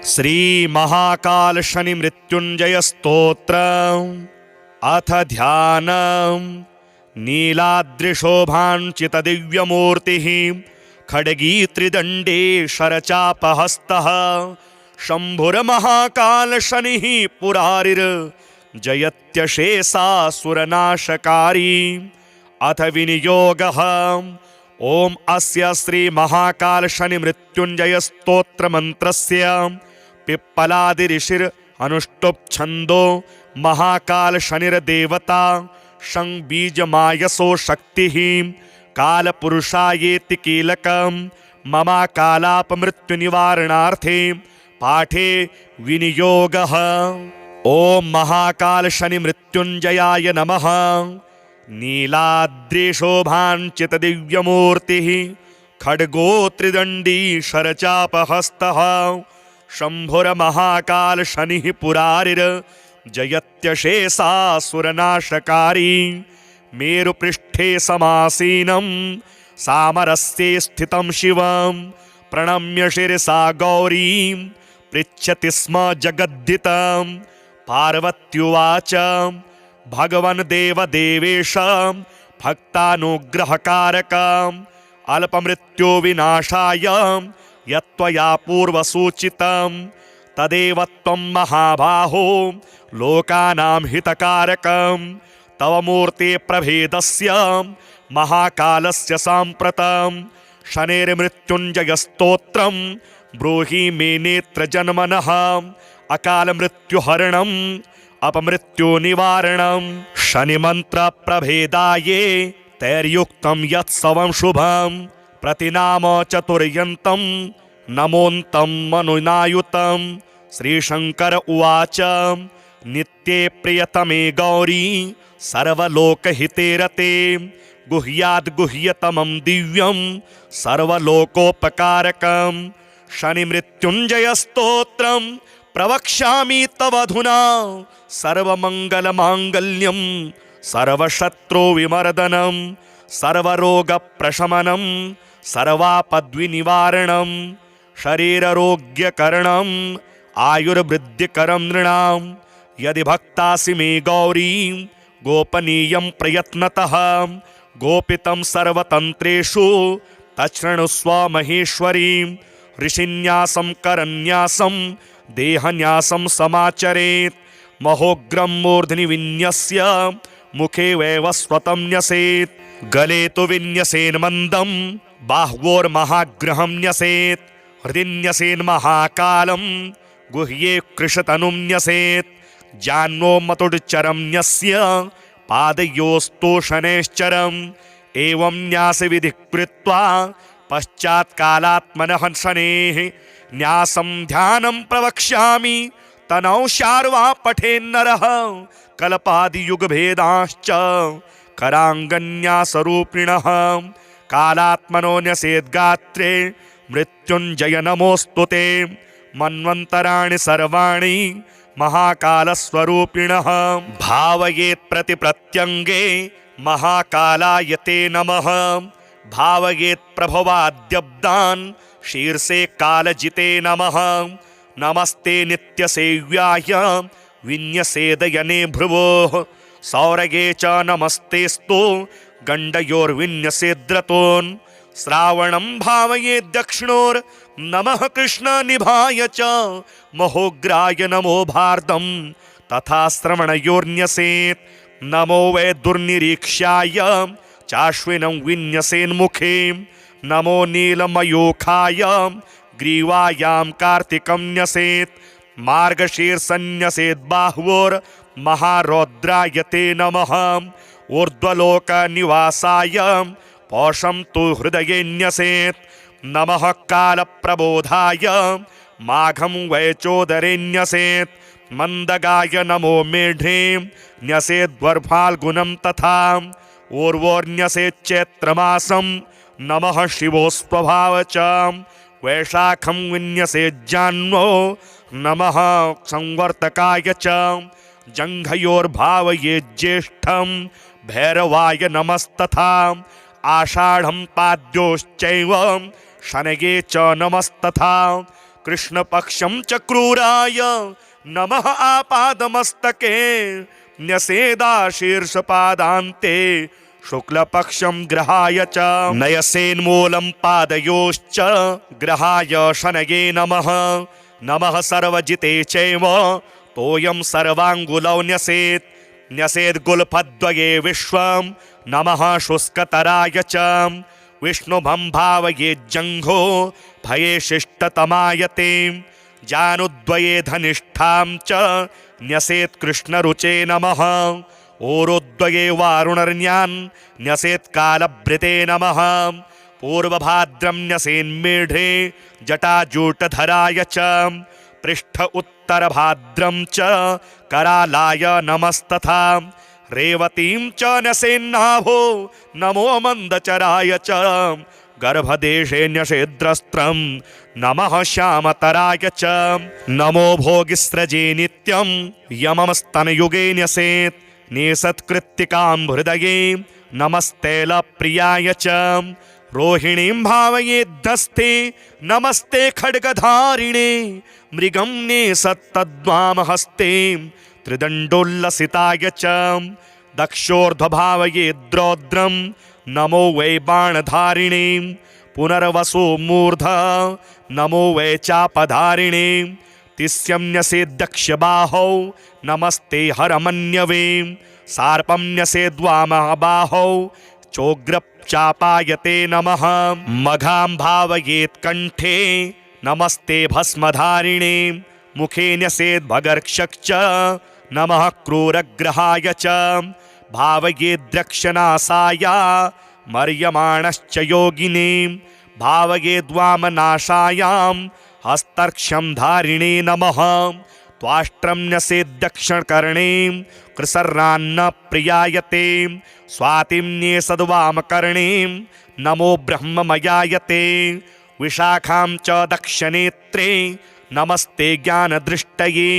श्री महाकाल शनि मृत्युंजय स्तोत्र अथ ध्यानम्। नीलाद्रिशोभाञ्चित दिव्यमूर्तिः खड्गी त्रिदण्डी शरचापहस्तः शम्भुर्महाकाल शनिः पुरारिर् जयत्यशेषासुरनाशकारी। अथ विनियोगः। ओम अस्य श्री महाकाल शनि मृत्युंजय स्तोत्र मंत्रस्य पिप्पलादि अनुष्टुप छंदो महाकाल शनिर्देवता शं बीजमायसो शक्तिः काल पुरुषायेति कीलकं ममा कालापमृत्यु निवारणार्थे पाठे विनियोगः। ओम महाकाल शनि मृत्युंजयाय नमः। नीलाद्रिशोभाञ्चित दिव्यमूर्तिः खड्गो त्रिदण्डी शरचापहस्तः शम्भुर्महाकाल शनिः पुरारिर् जयत्यशेषासुरनाशकारी। मेरुपृष्ठे समासीनं सामरस्ये स्थितं शिवं प्रणम्य शिरसा गौरीं पृच्छति स्म जगद्धितं। पार्वत्युवाच भगवन् देवदेवेश भक्तानुग्रहकारकम् अल्पमृत्यो विनाशाय यत्त्वया पूर्वसूचितं तदेव त्वं महाबाहो लोकानां हितकारकम्। तव मूर्ते प्रभेदस्य महाकालस्य साम्प्रतं शनेर्मृत्युञ्जयस्तोत्रं ब्रूहि मे नेत्रजन्मनः अकालमृत्युहरणम् अपमृत्यु निवारणं। शनिमंत्र प्रभेदाये तैर्युक्तं यत्सवं शुभं प्रतिनाम चतुर्यन्तं नमोन्तं मनुनायुतं। श्रीशंकर उवाच नित्ये प्रियतमे गौरी सर्वलोकहिते रते गुह्याद्गुह्यतमं दिव्यं सर्वलोकोपकारकं शनिमृत्युञ्जयस्तोत्रं प्रवक्ष्यामि तवधुना सर्वमंगलमांगल्यं सर्वशत्रुविमर्दनं सर्वरोगप्रशमनं सर्वापद्विनिवारणं शरीररोग्यकरणं आयुर्वृद्धिकरं नृणां। यदि भक्तासि मे गौरी गोपनीयं प्रयत्नतः गोपितं सर्वतन्त्रेषु तच्छृणुस्व महेश्वरीं। ऋषिन्यासं करन्यासं देहन्यासं समाचरेत् महोग्रं मूर्ध्नि विन्यस्य मुखे वैवस्वतं न्यसेत्। गले तु विन्यसेन् मन्दं बाह्वोर्महाग्रहं न्यसेत्। हृदि न्यसेन् महाकालं गुह्ये कृशतनुं न्यसेत्। जाह्नवो मतुड्चरं न्यस्य पादयोस्तोषणैश्चरम्। एवं न्यासविधिः कृत्वा पश्चात् कालात्मनः शनेः न्यासं ध्यानं प्रवक्ष्यामि तनौ शार्वा पठेन्नरः कल्पादियुगभेदाश्च कराङ्गन्यासरूपिणः। कालात्मनो न्यसेद्गात्रे मृत्युञ्जय नमोऽस्तु ते मन्वन्तराणि सर्वाणि महाकालस्वरूपिणः। भावयेत् प्रतिप्रत्यङ्गे महाकालाय ते नमः। भावयेत् प्रभवाद्यब्दान् शीर्षे कालजिते नमः। नमस्ते नित्यसेव्याय विन्यसेदयने भ्रुवोः सौरगे च नमस्तेस्तु गण्डयोर्विन्यसेद्रतोन्। श्रावणं भावयेत् दक्षिणोर्नमः कृष्णनिभाय च महोग्राय नमो भारतं तथा श्रवणयोर्न्यसेत्। नमो वै दुर्निरीक्ष्याय चाश्विनं विन्यसेन्मुखे। नमो नीलमयूखाय ग्रीवायां कार्तिकं न्यसेत्। मार्गशीर्षन्यसेत् बाह्वोर्महारौद्राय ते नमः। ऊर्ध्वलोकनिवासाय पौषं तु हृदये न्यसेत्। नमः कालप्रबोधाय माघं वै चोदरे न्यसेत्। मन्दगाय नमो मेढ्रे न्यसेद्वर्फाल्गुनं तथा। ऊर्वोर्न्यसेत् चैत्रमासं नमः शिवोस्वभाव च। वैशाखं विन्यसेज्जाह्नवो नमः संवर्तकाय च। जङ्घयोर्भावयेज्येष्ठं भैरवाय नमस्तथा। आषाढं पाद्योश्चैव शनये च नमस्तथा। कृष्णपक्षं च क्रूराय नमः आपादमस्तके न्यसेदाशीर्षपादान्ते शुक्लपक्षं ग्रहाय च नयसेन्मूलं पादयोश्च ग्रहाय शनये नमः नमः सर्वजिते चैव तोयं सर्वाङ्गुलौ न्यसेत् न्यसेद्गुल्फद्वये विश्वं नमः शुष्कतराय च विष्णुभं भावयेज्जङ्घो भये शिष्टतमायते जानुद्वये धनिष्ठां च न्यसेत् कृष्णरुचे नमः ओरोद्वये वारुणर्न्यान् न्यसेत् कालभृते नमः पूर्वभाद्रं न्यसेन्मेढे जटाजूटधराय च पृष्ठ उत्तरभाद्रं च करालाय नमस्तथा रेवतीं च न्यसेन्नाभो नमो मन्दचराय च गर्भदेशे न्यसेद्रस्त्रं नमः श्यामतराय च नमो भोगिस्रजे नित्यं यममस्तनयुगे न्यसेत् निसत्कृत्तिकां हृदये नमस्तेलप्रियाय च रोहिणीं भावयेद्धस्ते नमस्ते खड्गधारिणे मृगं नेसत्तद्वामहस्ते त्रिदण्डोल्लसिताय च दक्षोर्ध्वभावयेद्रौद्रं नमो वै बाणधारिणे पुनर्वसो मूर्ध नमो वै चापधारिणे तिस्यं न्यसेद्दक्षबाहौ नमस्ते हरमन्यवे सार्पं न्यसेद्वामबाहौ चोग्रचापायते नमः मघां भावयेत्कण्ठे नमस्ते भस्मधारिणे मुखे न्यसेद्भगर्क्षक् च नमः क्रूरग्रहाय च भावयेद्रक्षनासाय मर्यमाणश्च योगिने भावयेद्वामनाशायां हस्तर्क्ष्यं धारिणे नमः त्वाष्ट्रं न्यसेद्दक्षिणकर्णे कृसर्णान्न प्रियायते स्वातिं न्येसद्वामकर्णे नमो ब्रह्ममयायते विशाखां च दक्षनेत्रे नमस्ते ज्ञानदृष्टये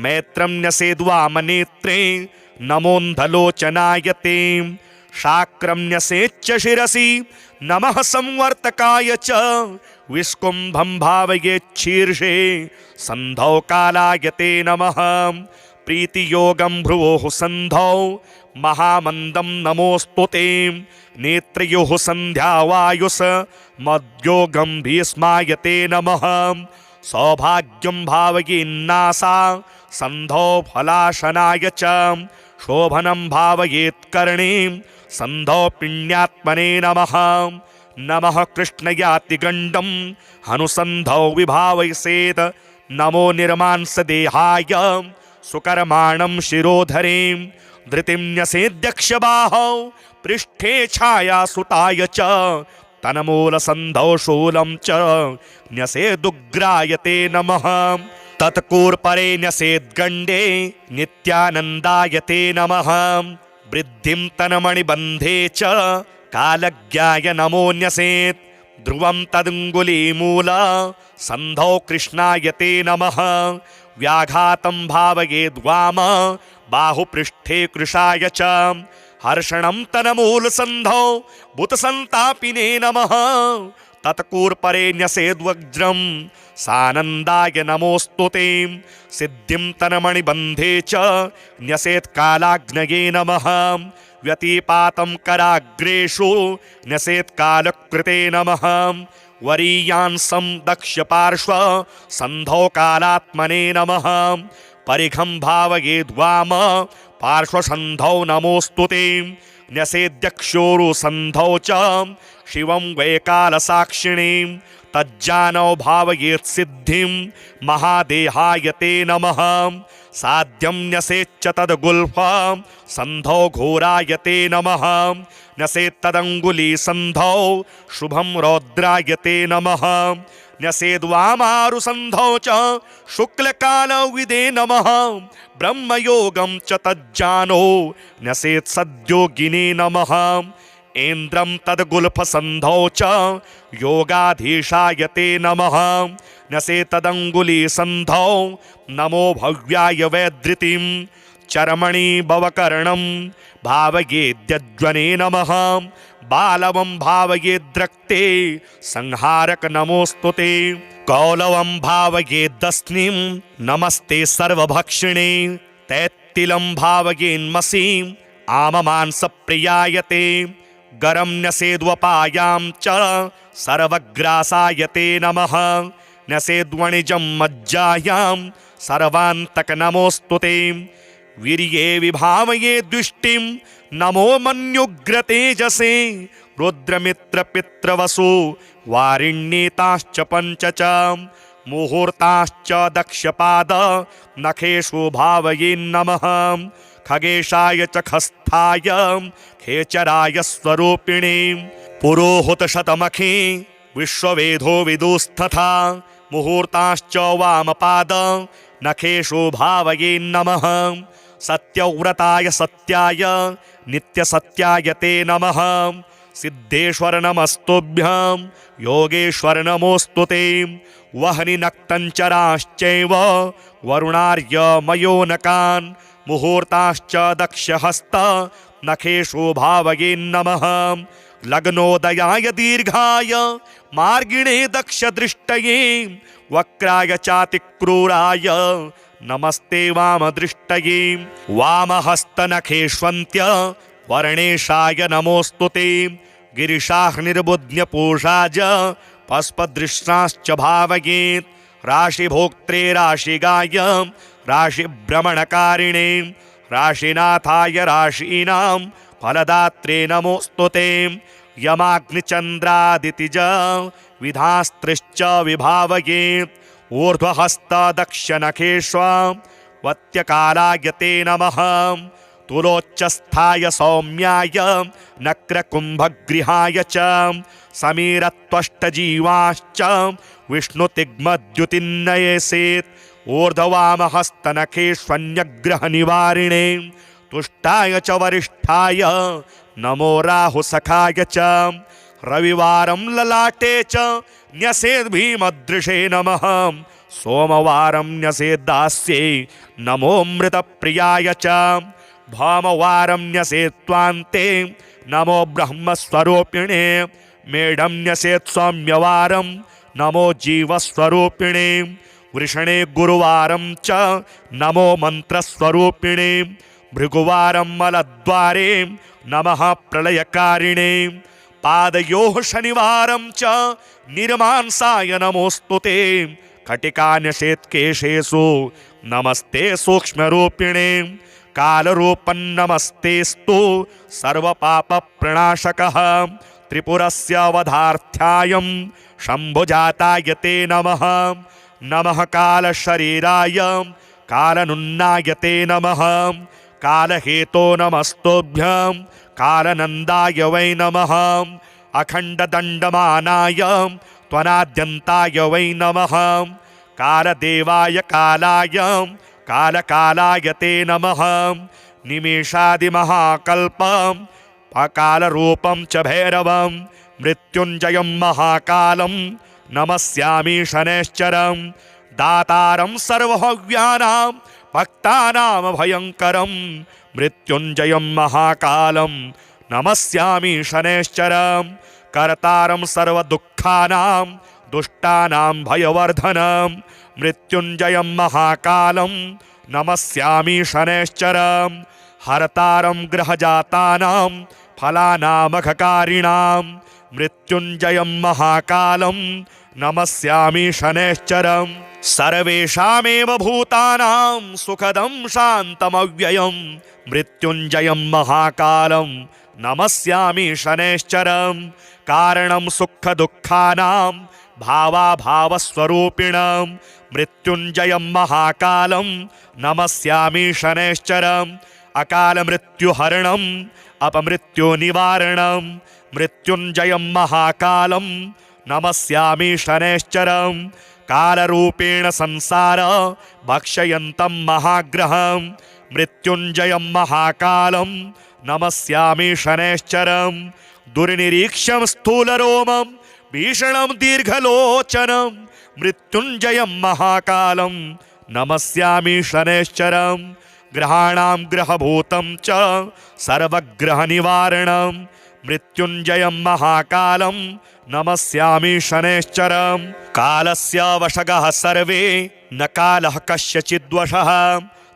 मैत्रं न्यसेद्वामनेत्रे नमोऽन्धलोचनायते शाक्रं न्यसेच्च शिरसि नमः संवर्तकाय च विस्कुम्भं भावयेच्छीर्षे सन्धौ कालायते नमः प्रीतियोगं भ्रुवोः सन्धौ महामन्दं नमोऽस्तु ते नेत्रयोः सन्ध्यावायुस मद्योगं भीष्मायते नमः सौभाग्यं भावयेन्नासा सन्धौ फलाशनाय च शोभनं भावयेत्कर्णे सन्धौ पिण्यात्मने नमः नमः कृष्णयातिगण्डं हनुसन्धौ विभावयसेत् नमो निर्मांसदेहाय सुकर्माणं शिरोधरे धृतिं न्यसेद्यक्षबाहौ पृष्ठे छायासुताय च तन्मूलसन्धौ शूलं च न्यसेदुग्रायते नमः तत्कूर्परे न्यसेद्गण्डे नित्यानन्दायते नमः वृद्धिं तन्मणिबन्धे च कालज्ञाय नमो न्यसेत् ध्रुवं तदङ्गुलीमूल सन्धौ कृष्णायते नमः व्याघातं भावयेद्वाम बाहुपृष्ठे कृशाय च हर्षणं तन्मूलसन्धौ बुतसन्तापिने नमः तत्कूर्परे न्यसेद्वज्रं सानन्दाय नमोऽस्तु ते सिद्धिं तन्मणिबन्धे च न्यसेत्कालाग्नये नमः व्यतिपातं कराग्रेषु न्यसेत्कालकृते नमः वरीयांसं दक्षपार्श्व सन्धौ कालात्मने नमः परिघं भावयेद्वाम पार्श्वसन्धौ नमोऽस्तु ते न्यसेद्यक्षोरुसन्धौ च शिवं वैकालसाक्षिणे तज्जानौ भावयेत्सिद्धिं महादेहायते नमः साध्यं न्यसेच्च तद्गुल्फ सन्धौ घोरायते नमः न्यसेत्तदङ्गुलीसन्धौ शुभं रौद्रायते नमः न्यसेद्वामारुसन्धौ च शुक्लकालविदे नमः ब्रह्मयोगं च तज्जानो न्यसेत्सद्योगिने नमः ऐन्द्रं तद्गुल्फसन्धौ च योगाधीशायते नमः न्यसेत्तदङ्गुलीसन्धौ नमो भव्याय वैधृतिं चर्मणि भवकर्णं भावयेद्यज्वने नमः बालवं भावयेद्रक्ते संहारक नमोऽस्तु ते कौलवं भावयेदस्निं नमस्ते सर्वभक्षिणे तैत्तिलं भावयेन्मसीं आममांसप्रियायते गरं न्यसेद्वपायां च सर्वग्रासायते नमः न्यसेद्वणिजं मज्जायां सर्वान्तक नमोऽस्तुते वीर्ये विभावये दृष्टिं नमो मन्युग्रतेजसे रुद्रमित्रपितृवसु वारिण्येताश्च पञ्च च मुहूर्ताश्च दक्षपाद नखेषु भावये नमः खगेशाय च खस्थाय खेचराय स्वरूपिणे पुरोहुतशतमखे विश्ववेदो विदुस्तथा मुहूर्ताश्च वामपाद नखेषु भावये नमः सत्यव्रताय सत्याय नित्यसत्याय ते नमः सिद्धेश्वर नमस्तुभ्यं योगेश्वर नमोऽस्तु ते वह्नि नक्तञ्चराश्चैव वरुणार्य मयोनकान् मुहूर्ताश्च दक्षहस्त नखेषु भावये नमः लग्नोदयाय दीर्घाय मार्गिणे दक्षदृष्टये वक्राय चातिक्रूराय नमस्ते वामदृष्टये वामहस्तनखेष्वन्त्य वर्णेशाय नमोऽस्तु ते गिरिशाह्निर्बुध्यपूषाज पस्पदृष्टाश्च भावयेत् राशिभोक्त्रे राशिगाय राशिभ्रमणकारिणे राशिनाथाय राशीनां फलदात्रे नमोऽस्तु ते यमाग्निचन्द्रादितिज विधास्त्रिश्च विभावयेत् ऊर्ध्वहस्तदक्षनखेष्वत्यकालाय ते नमः तुलोच्चस्थाय सौम्याय नक्रकुम्भगृहाय च समीरत्वष्टजीवाश्च विष्णुतिग्मद्युतिन्नयेसेत् ऊर्ध्ववामहस्तनखेष्वन्यग्रहनिवारिणे तुष्टाय च वरिष्ठाय नमो राहुसखाय च रविवारं ललाटे च न्यसेद्भीमदृशे नमः सोमवारं न्यसेद्दास्ये नमोऽमृतप्रियाय च भामवारं न्यसेत्त्वान्ते नमो ब्रह्मस्वरूपिणे मेढं न्यसेत्सौम्यवारं नमो जीवस्वरूपिणे वृषणे गुरुवारं च नमो मन्त्रस्वरूपिणे भृगुवारं मलद्वारे नमः प्रलयकारिणे पादयोः शनिवारं च निर्मांसाय नमोऽस्तु ते कटिकान्यसेत्केशेषु नमस्ते सूक्ष्मरूपिणे कालरूपन्नमस्तेस्तु सर्वपापप्रणाशकः त्रिपुरस्य वधार्थ्यायं शम्भुजाताय ते नमः नमः कालशरीराय कालनुन्नाय ते नमः कालहेतो नमस्तुभ्यं कालनन्दाय वै नमः अखण्डदण्डमानाय त्वनाद्यन्ताय वै नमः कालदेवाय कालाय कालकालाय ते नमः निमेषादिमहाकल्पं अकालरूपं च भैरवं मृत्युञ्जयं महाकालं नमस्यामि शनैश्चरं दातारं सर्वहव्यानां भक्तानां भयङ्करं मृत्युञ्जयं महाकालं नमस्यामि शनैश्चरं कर्तारं सर्वदुःखानां दुष्टानां भयवर्धनं मृत्युञ्जयं महाकालं नमस्यामि शनैश्चरं हर्तारं ग्रहजातानां फलानामघकारिणां मृत्युञ्जयं महाकालं नमस्यामि शनैश्चरं सर्वेषामेव भूतानां सुखदं शान्तमव्ययं मृत्युञ्जयं महाकालं नमस्यामि शनैश्चरं कारणं सुखदुःखानां भावाभावस्वरूपिणं मृत्युञ्जयं महाकालं नमस्यामि शनैश्चरं अकालमृत्युहरणम् अपमृत्युनिवारणं मृत्युञ्जयं महाकालं नमस्यामि शनैश्चरं कालरूपेण संसार भक्षयन्तं महाग्रहं मृत्युञ्जयं महाकालं नमस्यामि शनैश्चरं दुर्निरीक्ष्यं स्थूलरोमं भीषणं दीर्घलोचनं मृत्युञ्जयं महाकालं नमस्यामि शनैश्चरं ग्रहाणां ग्रहभूतं च सर्वग्रहनिवारणं मृत्युञ्जयं महाकालं नमस्यामि शनैश्चरं कालस्य वशगः सर्वे न कालः कस्यचिद्वशः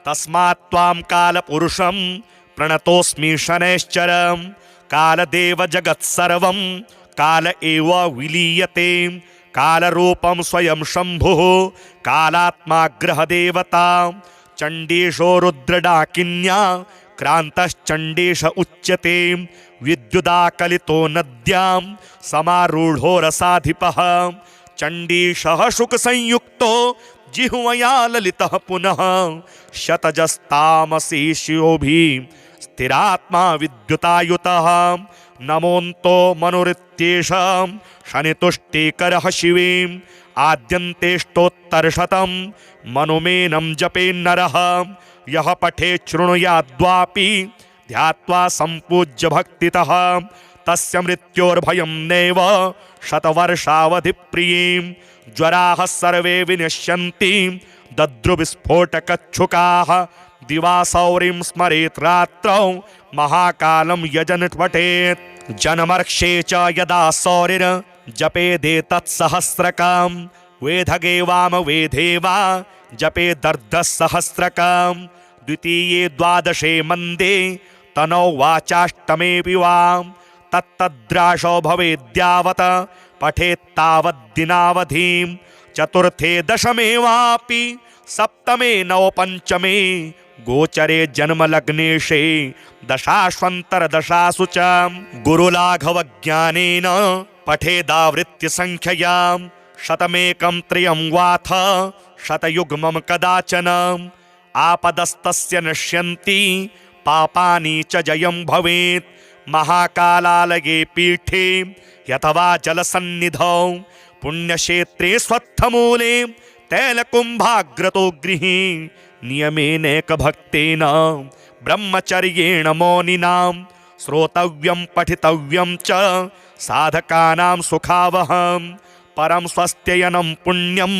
तस्मात् त्वां कालपुरुषं प्रणतोऽस्मि शनैश्चरं कालदेव जगत्सर्वं काल एव विलीयते कालरूपं स्वयं शम्भुः कालात्मा ग्रहदेवता चण्डीशो रुद्रडाकिन्या क्रान्तश्चण्डीश उच्यते विद्युदाकलितो नद्यां समारूढो रसाधिपः चण्डीशः शुकसंयुक्तो जिह्वया ललितः पुनः शतजस्तामसी शिरोभिः स्थिरात्मा विद्युतायुतः नमोऽन्तो मनुरित्येषं शनितुष्टिकरः शिवीं आद्यन्तेष्टोत्तरशतं मनुमेनं जपेन्नरः यः पठेत् शृणुयाद्वापि ध्यात्वा सम्पूज्य भक्तितः तस्य मृत्योर्भयं नैव शतवर्षावधिप्रियीं ज्वराः सर्वे विनश्यन्ति दद्रुविस्फोटकच्छुकाः दिवासौरिं स्मरेत् रात्रौ महाकालं यजन् पठेत् जन्मर्क्षे च यदा सौरिर् जपेदेतत्सहस्रकं वेधगे वाम वेधे वा जपेदर्धसहस्रकं द्वितीये द्वादशे मन्दे तनौ वाचाष्टमेऽपि वा तत्तद्राशो भवेद्यावत् पठेत्तावद्दिनावधिं चतुर्थे दशमे वापि सप्तमे नवपञ्चमे गोचरे जन्मलग्नेशे दशाश्वन्तरदशासु च गुरुलाघवज्ञानेन पठेदावृत्य संख्ययां शतमेकं त्र्यं वाथ शतयुग्मं कदाचन आपदस्तस्य नश्यन्ति पापानि च जयं भवेत् महाकालालये पीठे यथवा जलसन्निधौ पुण्यक्षेत्रे स्वत्थमूले तैलकुम्भाग्रतो गृहे नियमेनैकभक्तेन ब्रह्मचर्येण मौनिनां श्रोतव्यं पठितव्यं च साधकानां सुखावहं परं स्वस्त्ययनं पुण्यं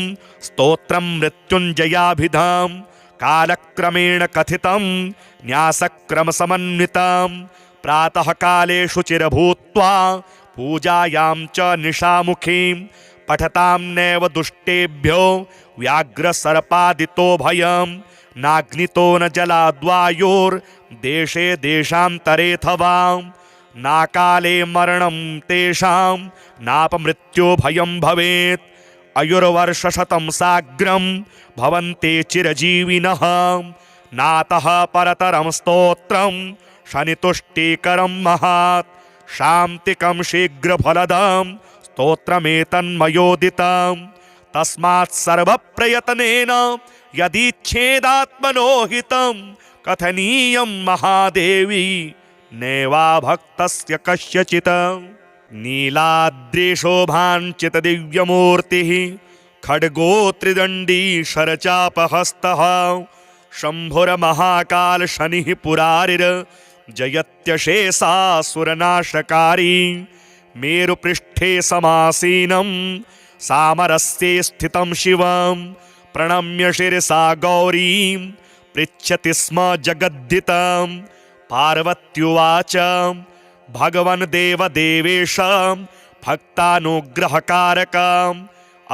स्तोत्रं मृत्युञ्जयाभिधां कालक्रमेण कथितं न्यासक्रमसमन्वितं प्रातः काले शुचिर्भूत्वा पूजायां च निशामुखीं पठतां नैव दुष्टेभ्यो व्याघ्रसर्पादितो भयं नाग्नितो न जलाद्वायोर्देशे देशान्तरेऽथवा नाकाले मरणं तेषां नापमृत्यो भयं भवेत् आयुर्वर्षशतं साग्रं भवन्ते चिरजीविनः नातः परतरं स्तोत्रं शनितुष्टिकरं महात् शान्तिकं शीघ्रफलदं स्तोत्रमेतन्मयोदितं तस्मात् सर्वप्रयत्नेन यदीच्छेदात्मनो हितं कथनीयं महादेवी नैवा भक्तस्य कस्यचित् नीलाद्रिशोभाञ्चितदिव्यमूर्तिः खड्गो त्रिदण्डी शरचापहस्तः शम्भुर्महाकाल शनिः पुरारिर्जयत्यशेषासुरनाशकारी मेरुपृष्ठे समासीनं सामरस्ये स्थितं शिवं प्रणम्य शिरसा गौरीं पृच्छति स्म जगद्धितं पार्वत्युवाच भगवन् देवदेवेश भक्तानुग्रहकारकम्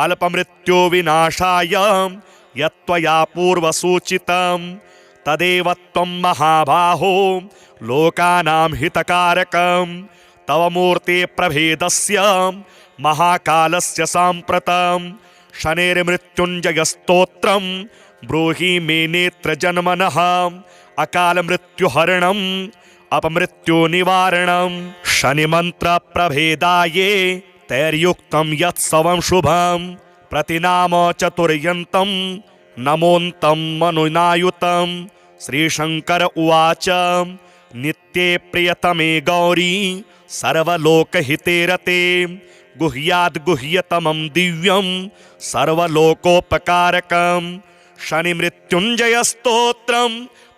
अल्पमृत्यो विनाशाय यत्त्वया पूर्वसूचितं तदेव त्वं महाबाहो लोकानां हितकारकं तव मूर्ते प्रभेदस्य महाकालस्य साम्प्रतं शनेर्मृत्युञ्जयस्तोत्रं ब्रूहि मे नेत्रजन्मनः अकालमृत्युहरणम् अपमृत्युनिवारणं शनिमन्त्रप्रभेदाये तैर्युक्तं यत्सवं शुभं प्रतिनाम चतुर्यन्तं नमोऽन्तं मनुनायुतं श्रीशङ्कर उवाच नित्ये प्रियतमे गौरी सर्वलोकहिते रते गुह्याद्गुह्यतमं दिव्यं सर्वलोकोपकारकं शनिमृत्युञ्जयस्तोत्रं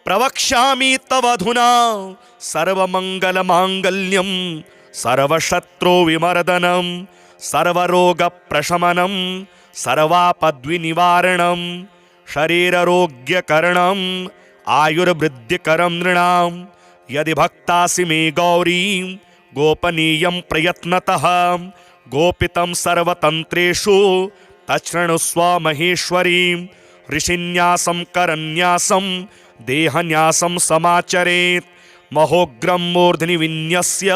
प्रवक्ष्यामि तवधुना सर्वमङ्गलमाङ्गल्यं सर्वशत्रुविमर्दनं सर्वरोगप्रशमनं सर्वापद्विनिवारणं शरीररोग्यकरणम् आयुर्वृद्धिकरं नृणां यदि भक्तासि मे गौरी गोपनीयं प्रयत्नतः गोपितं सर्वतन्त्रेषु तच्छृणुस्व महेश्वरीं ऋषिन्यासं करन्यासं देहन्यासं समाचरेत् महोग्रं मूर्ध्नि विन्यस्य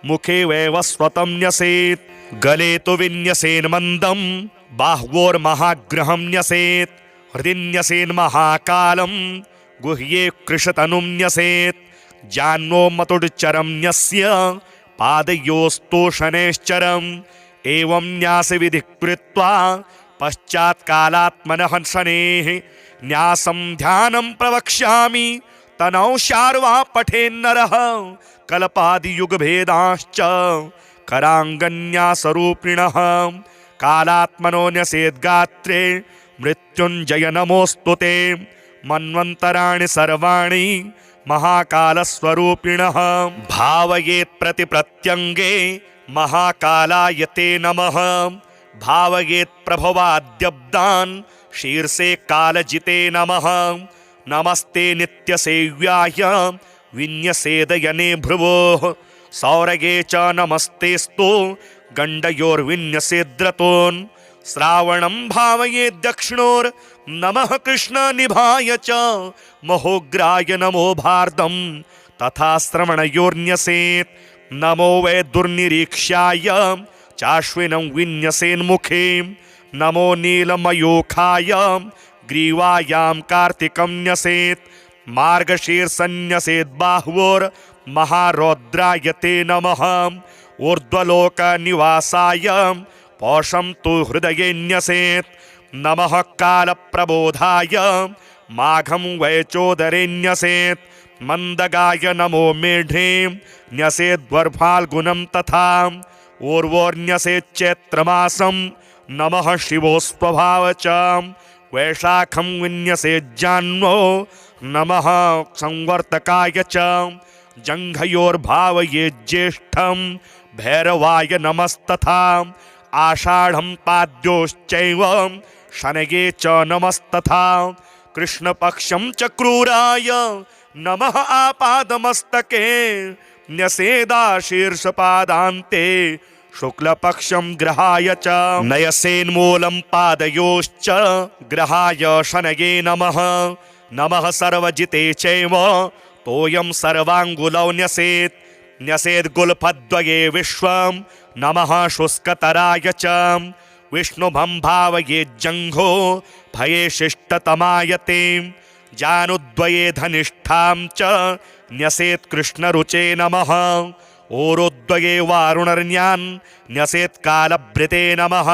मुखे वैवस्वतं न्यसेत् गले तु विन्यसेन् मन्दं बाह्वोर्महाग्रहं न्यसेत् हृदि न्यसेन् महाकालं गुह्ये कृशतनुं न्यसेत् जाह्नवो मतुड्चरं न्यस्य पादयोस्तोषणैश्चरम् एवं न्यासविधिः कृत्वा पश्चात् कालात्मनः शनेः न्यासं ध्यानं प्रवक्ष्यामि तनौ शार्वा पठेन्नरः कल्पादियुगभेदाश्च कराङ्गन्यासरूपिणः कालात्मनो न्यसेद्गात्रे मृत्युञ्जय नमोऽस्तु ते मन्वन्तराणि सर्वाणि महाकालस्वरूपिणः भावयेत् प्रतिप्रत्यङ्गे महाकालाय ते नमः भावयेत् प्रभवाद्यब्दान् शीर्षे कालजिते नमः नमस्ते नित्यसेव्याय विन्यसेदयने भ्रुवोः सौरगे च नमस्तेस्तु गण्डयोर्विन्यसेद्रतोन् श्रावणं भावयेत् दक्षिणोर्नमः कृष्णनिभाय च महोग्राय नमो भारदं तथा श्रवणयोर्न्यसेत् नमो वै दुर्निरीक्ष्याय चाश्विनं विन्यसेन्मुखे नमो नीलमयोखाय ग्रीवायां कार्तिकं न्यसेत् मार्गशीर्षन्यसेत् बाह्वोर्महारौद्राय ते नमः ऊर्ध्वलोकनिवासाय पौषं तु हृदये न्यसेत् नमः कालप्रबोधाय माघं वै चोदरे न्यसेत् मन्दगाय नमो मेढे न्यसेद्वर्फाल्गुनं तथा ऊर्वोर्न्यसेत् चैत्रमासं नमः शिवोस्वभाव च वैशाखं विन्यसेज्जाह्नवो नमः संवर्तकाय च जङ्घयोर्भावयेज्येष्ठं भैरवाय नमस्तथा आषाढं पाद्योश्चैव शनये च नमस्तथा कृष्णपक्षं च क्रूराय नमः आपादमस्तके न्यसेदाशीर्षपादान्ते शुक्लपक्षं ग्रहाय च नयसेन्मूलं पादयोश्च ग्रहाय शनये नमः नमः सर्वजिते चैव तोयं सर्वाङ्गुलौ न्यसेत् न्यसेद्गुल्फद्वये विश्वं नमः शुष्कतराय च विष्णुभं भावयेज्जङ्घो भये शिष्टतमाय ते जानुद्वये धनिष्ठां च न्यसेत् कृष्णरुचे नमः ऊरुद्वये वारुणर्न्यान् न्यसेत् कालभृते नमः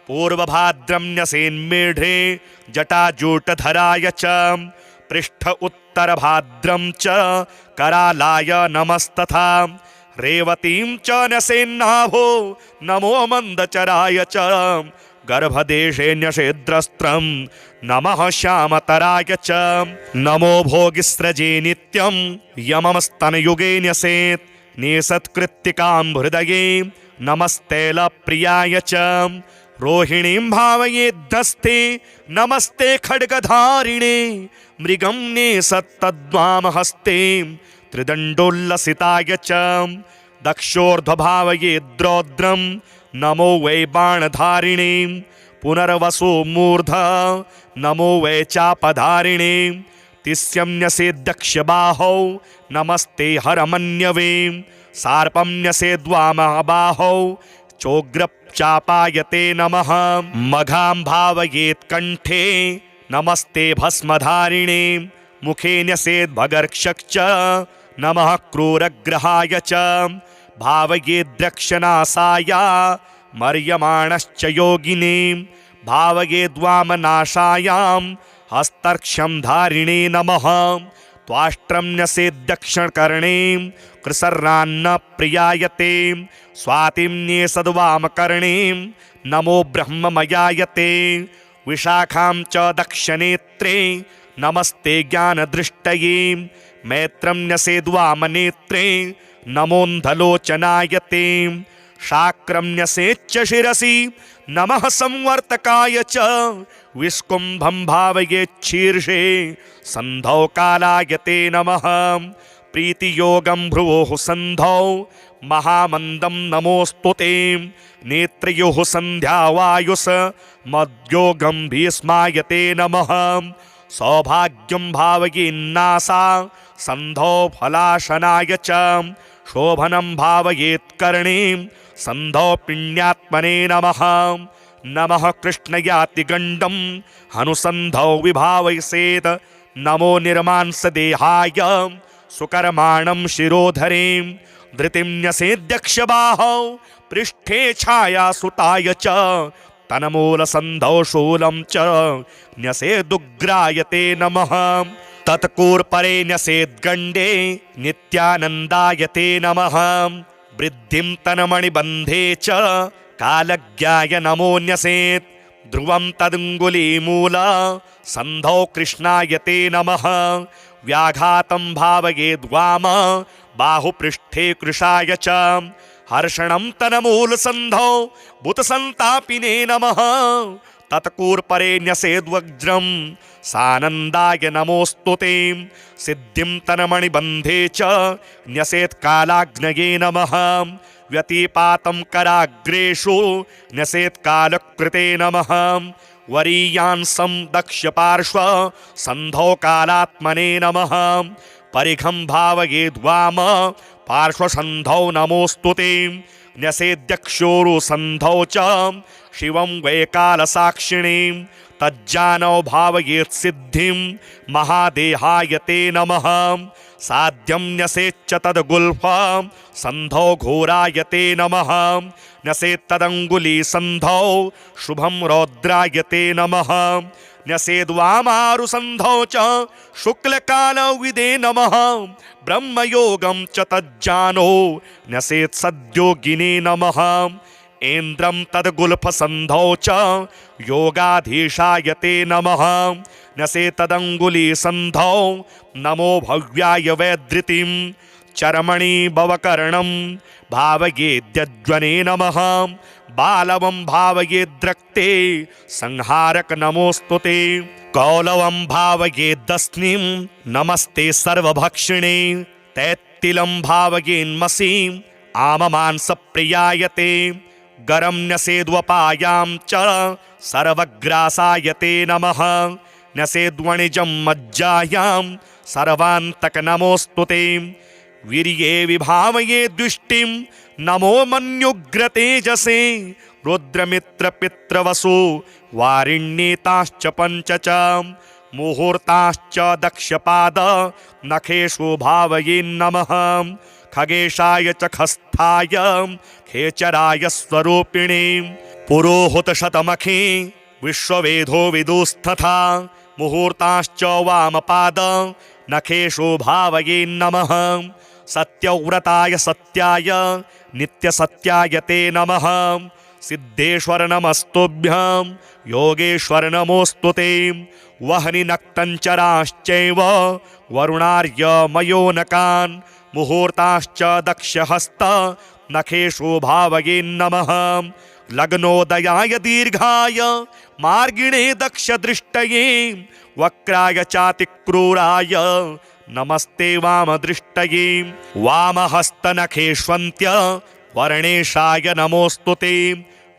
पूर्वभाद्रं न्यसेन्मेढे जटाजूटधराय च पृष्ठ उत्तरभाद्रं च करालाय नमस्तथा रेवतीं च न्यसेन्नाभो नमो मन्दचराय च गर्भदेशे न्यसेद्रस्त्रं नमः श्यामतराय च नमो भोगिस्रजे नित्यं यमस्तनयुगे न्यसेत् निसत्कृत्तिकां हृदये नमस्तेलप्रियाय च रोहिणीं भावयेद्धस्ते नमस्ते खड्गधारिणे मृगं नेसत्तद्वामहस्ते त्रिदण्डोल्लसिताय च दक्षोर्ध्वभावयेद्रौद्रं नमो वै बाणधारिणे पुनर्वसो मूर्धा नमो वै चापधारिणे तिस्यं न्यसेद्दक्षबाहौ नमस्ते हरमन्यवे सार्पं न्यसेद्वामबाहौ चोग्रचापायते नमः मघां भावयेत् कण्ठे नमस्ते भस्मधारिणे मुखे न्यसेद्भगर्क्षक् च नमः क्रूरग्रहाय च भावयेद्रक्षनासाय मर्यमाणश्च योगिने भावयेद्वामनाशायां हस्तर्क्ष्यं धारिणे नमः त्वाष्ट्रं न्यसेद्दक्षिणकर्णे कृसर्रान्न प्रियायते स्वातिं न्येसद्वामकर्णे नमो ब्रह्ममयायते विशाखां च दक्षिणेत्रे नमस्ते ज्ञानदृष्टये मैत्रं न्यसेद्वामनेत्रे नमोऽन्धलोचनायते शाक्रं न्यसेच्च शिरसि नमः संवर्तकाय च विष्कुम्भं भावयेच्छीर्षे सन्धौ कालायते नमः प्रीतियोगं भ्रुवोः सन्धौ महामन्दं नमोऽस्तु ते नेत्रयोः सन्ध्यावायुस मद्योगं भीष्मायते नमः सौभाग्यं भावयेन्नासा सन्धौ फलाशनाय च शोभनं भावयेत्कर्णे सन्धौ पिण्यात्मने नमः नमः कृष्णयातिगण्डं हनुसन्धौ विभावयसेत् नमो निर्मांसदेहाय सुकर्माणं शिरोधरे धृतिं न्यसेद्यक्षबाहौ पृष्ठे छायासुताय च तन्मूलसन्धौ शूलं च न्यसेदुग्रायते नमः तत्कूर्परे न्यसेद्गण्डे नित्यानन्दायते नमः वृद्धिं तन्मणिबन्धे च कालज्ञाय नमो न्यसेत् ध्रुवं तदङ्गुलीमूल सन्धौ कृष्णायते नमः व्याघातं भावयेद्वाम बाहुपृष्ठे कृशाय च हर्षणं तन्मूलसन्धौ बुतसन्तापिने नमः तत्कूर्परे न्यसेद्वज्रं सानन्दाय नमोऽस्तु ते सिद्धिं तन्मणिबन्धे च न्यसेत्कालाग्नये नमः व्यतिपातं कराग्रेषु न्यसेत्कालकृते नमः वरीयांसं दक्षपार्श्व सन्धौ कालात्मने नमः परिघं भावयेद्वाम पार्श्वसन्धौ नमोऽस्तु ते न्यसेद्यक्षोरुसन्धौ च शिवं वैकालसाक्षिणे तज्जानौ भावयेत्सिद्धिं महादेहाय ते नमः साध्यं न्यसेच्च तद्गुल्फ सन्धौ घोराय ते नमः न्यसेत्तदङ्गुलीसन्धौ शुभं रौद्राय ते नमः न्यसेद्वामारुसन्धौ च शुक्लकालविदे नमः ब्रह्मयोगं च तज्जानो न्यसेत्सद्योगिने नमः ऐन्द्रं तद्गुल्फसन्धौ च योगाधीशाय ते नमः न्यसेत्तदङ्गुलीसन्धौ नमो भव्याय वैधृतिं चर्मणि भवकर्णं भावयेद्यज्वने नमः बालवं भावयेद्रक्ते संहारक नमोऽस्तु ते कौलवं भावयेदस्निं नमस्ते सर्वभक्षिणे तैत्तिलं भावयेन्मसि आममांसप्रियाय ते गरं न्यसेद्वपायां च सर्वग्रासाय ते नमः न्यसेद्वणिजं मज्जायां सर्वान्तक नमोऽस्तु ते वीर्ये विभावये दृष्टिं नमो मन्युग्रतेजसे रुद्रमित्रपितृवसु वारिण्येताश्च पञ्च च मुहूर्ताश्च दक्षपाद नखेषु भावयेन्नमः खगेशाय च खस्थाय खेचराय स्वरूपिणे पुरोहुतशतमखे विश्ववेदो विदुस्तथा मुहूर्ताश्च वामपाद नखेषु भावयेन्नमः सत्यव्रताय सत्याय नित्यसत्याय ते नमः सिद्धेश्वर नमस्तुभ्यं योगेश्वर नमोऽस्तु ते वह्नि नक्तञ्चराश्चैव वरुणार्य मयोनकान् मुहूर्ताश्च दक्षहस्त नखेषु भावयेन्नमः लग्नोदयाय दीर्घाय मार्गिणे दक्षदृष्टये वक्राय चातिक्रूराय नमस्ते वामदृष्टये वामहस्तनखेष्वन्त्य वर्णेशाय नमोऽस्तु ते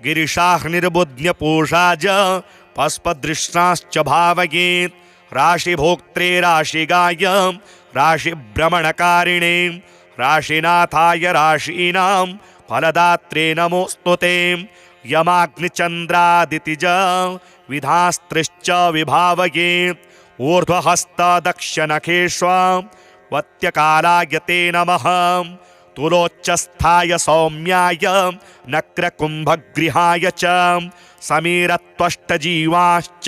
गिरिशाह्निर्बुध्यपूषाज पस्पदृष्णाश्च भावयेत् राशिभोक्त्रे राशिगाय राशिभ्रमणकारिणे राशिनाथाय राशीनां फलदात्रे नमोऽस्तु ते यमाग्निचन्द्रादितिज विधास्त्रिश्च विभावयेत् ऊर्ध्वहस्तदक्षनखेष्वत्यकालाय ते नमः तुलोच्चस्थाय सौम्याय नक्रकुम्भगृहाय च समीरत्वष्टजीवाश्च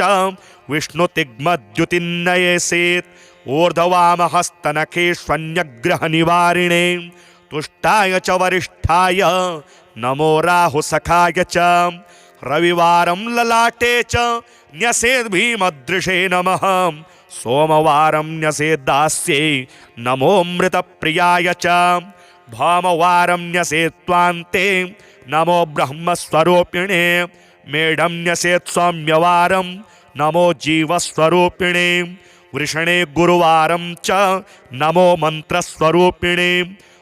विष्णुतिग्मद्युतिन्नयसेत् ऊर्ध्ववामहस्तनखेष्वन्यग्रहनिवारिणे तुष्टाय च वरिष्ठाय नमो राहुसखाय च रविवारं ललाटे च न्यसेद्भीमदृशे नमः सोमवारं न्यसेद्दास्ये नमोऽमृतप्रियाय च भामवारं न्यसेत्त्वान्ते नमो ब्रह्मस्वरूपिणे मेढं न्यसेत् सौम्यवारं नमो जीवस्वरूपिणे वृषणे गुरुवारं च नमो मन्त्रस्वरूपिणे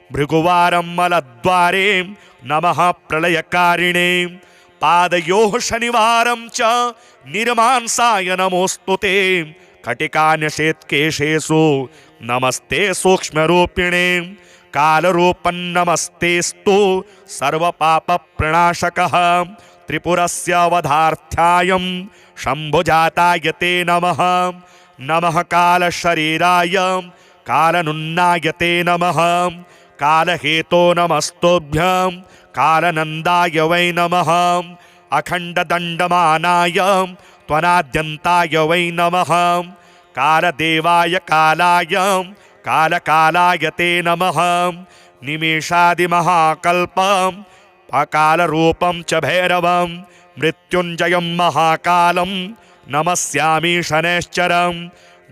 भृगुवारं मलद्वारे नमः प्रलयकारिणे पादयोः शनिवारं च निर्मांसाय नमोस्तुते कटिकान्यषेत्केशेषु नमस्ते सूक्ष्मरूपिणे कालरूपन्नमस्तेस्तु सर्वपापप्रणाशकः त्रिपुरस्य वधार्थ्यायं शम्भुजाताय ते नमः नमः कालशरीराय कालनुन्नाय ते नमः कालहेतो नमस्तुभ्यं कालनन्दाय वै नमः अखण्डदण्डमानाय त्वनाद्यन्ताय वै नमः कालदेवाय कालाय कालकालाय ते नमः निमेषादिमहाकल्पम् अकालरूपं च भैरवं मृत्युञ्जयं महाकालं नमस्यामि शनैश्चरं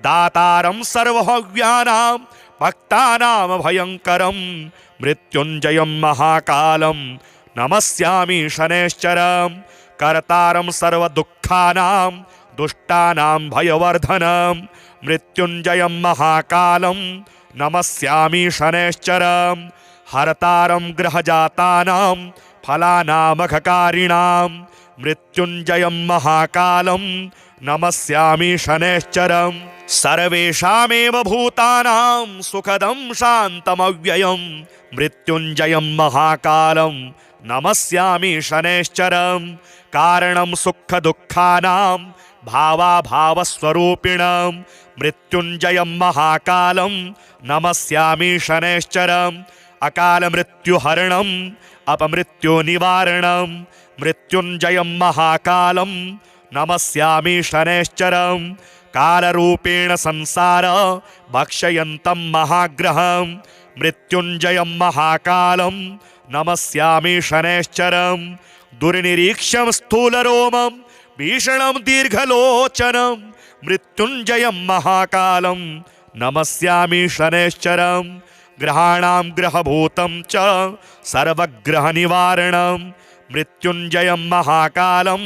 दातारं सर्वहव्यानां भक्तानां भयङ्करं मृत्युञ्जयं महाकालं नमस्यामि शनैश्चरं कर्तारं सर्वदुःखानां दुष्टानां भयवर्धनं मृत्युञ्जयं महाकालं नमस्यामि शनैश्चरं हरतारं ग्रहजातानां फलानामघकारिणां मृत्युञ्जयं महाकालं नमस्यामि शनैश्चरं सर्वेषामेव भूतानां सुखदं शान्तमव्ययं मृत्युञ्जयं महाकालं नमस्यामि शनैश्चरं कारणं सुखदुःखानां भावाभावस्वरूपिणं मृत्युञ्जयं महाकालं नमस्यामि शनैश्चरं अकालमृत्युहरणम् अपमृत्युनिवारणं मृत्युञ्जयं महाकालं नमस्यामि शनैश्चरं कालरूपेण संसार भक्षयन्तं महाग्रहं मृत्युञ्जयं महाकालं नमस्यामि शनैश्चरं दुर्निरीक्ष्यं स्थूलरोमं भीषणं दीर्घलोचनं मृत्युञ्जयं महाकालं नमस्यामि शनैश्चरं ग्रहाणां ग्रहभूतं च सर्वग्रहनिवारणं मृत्युञ्जयं महाकालं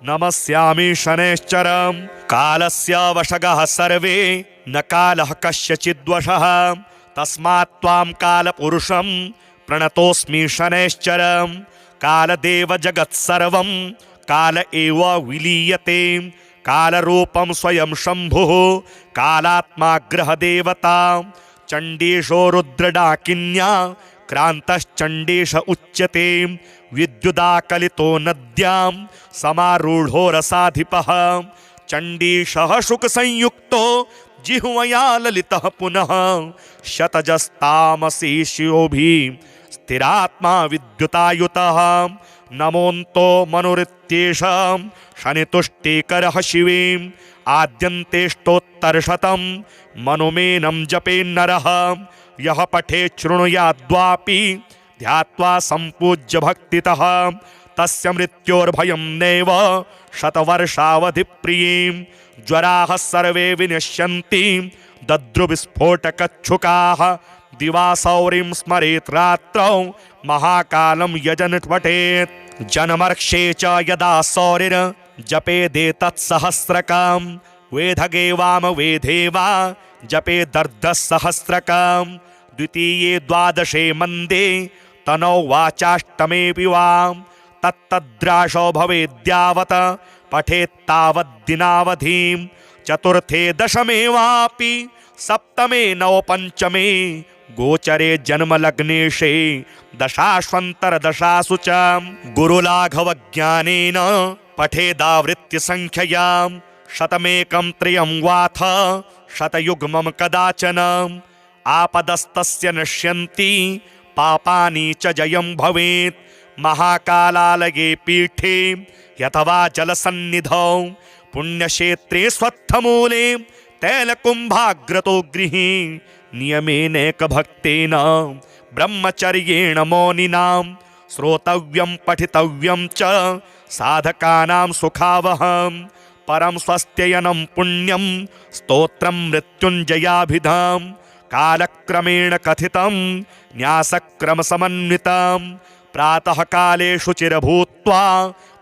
नमस्यामि शनैश्चरं कालस्य वशगः सर्वे न कालः कस्यचिद्वशः तस्मात् त्वां कालपुरुषं प्रणतोऽस्मि शनैश्चरं कालदेव जगत्सर्वं काल एव विलीयते कालरूपं स्वयं शम्भुः कालात्मा ग्रहदेवता चण्डीशो रुद्रडाकिन्या क्रान्तश्चण्डीश उच्यते विद्युदाकलितो नद्यां समारूढो रसाधिपः चण्डीशः शुकसंयुक्तो जिह्वया ललितः पुनः शतजस्तामसी शिरोभिः स्थिरात्मा विद्युतायुतः नमोऽन्तो मनुरित्येषं शनितुष्टिकरः शिवीं आद्यन्तेष्टोत्तरशतं मनुमेनं जपेन्नरः यः पठेत् शृणुयाद्वापि ध्यात्वा सम्पूज्य भक्तितः तस्य मृत्योर्भयं नैव शतवर्षावधिप्रियीं ज्वराः सर्वे विनश्यन्ति दद्रुविस्फोटकच्छुकाः दिवासौरिं स्मरेत् रात्रौ महाकालं यजन् पठेत् जन्मर्क्षे च यदा सौरिर् जपेदेतत्सहस्रकं वेधगे वाम वेधे वा जपेदर्धसहस्रकं द्वितीये द्वादशे मन्दे तनौ वाचाष्टमेऽपि वां तत्तद्राशो भवेद्यावत् पठेत्तावद्दिनावधिं चतुर्थे दशमे वापि सप्तमे नवपञ्चमे गोचरे जन्मलग्नेशे दशाश्वन्तरदशासु च गुरुलाघवज्ञानेन पठेदावृत्तिसङ्ख्ययां शतमेकं त्र्यं वाथ शतयुग्मं कदाचन आपदस्तस्य नश्यन्ति पापानि च जयं भवेत् महाकालालये पीठे यथवा जलसन्निधौ पुण्यक्षेत्रे स्वत्थमूले तैलकुम्भाग्रतो गृहे नियमेनैकभक्तेन ब्रह्मचर्येण मौनिनां श्रोतव्यं पठितव्यं च साधकानां सुखावहं परं स्वस्त्ययनं पुण्यं स्तोत्रं मृत्युञ्जयाभिधां कालक्रमेण कथितं न्यासक्रमसमन्वितं प्रातः काले शुचिर्भूत्वा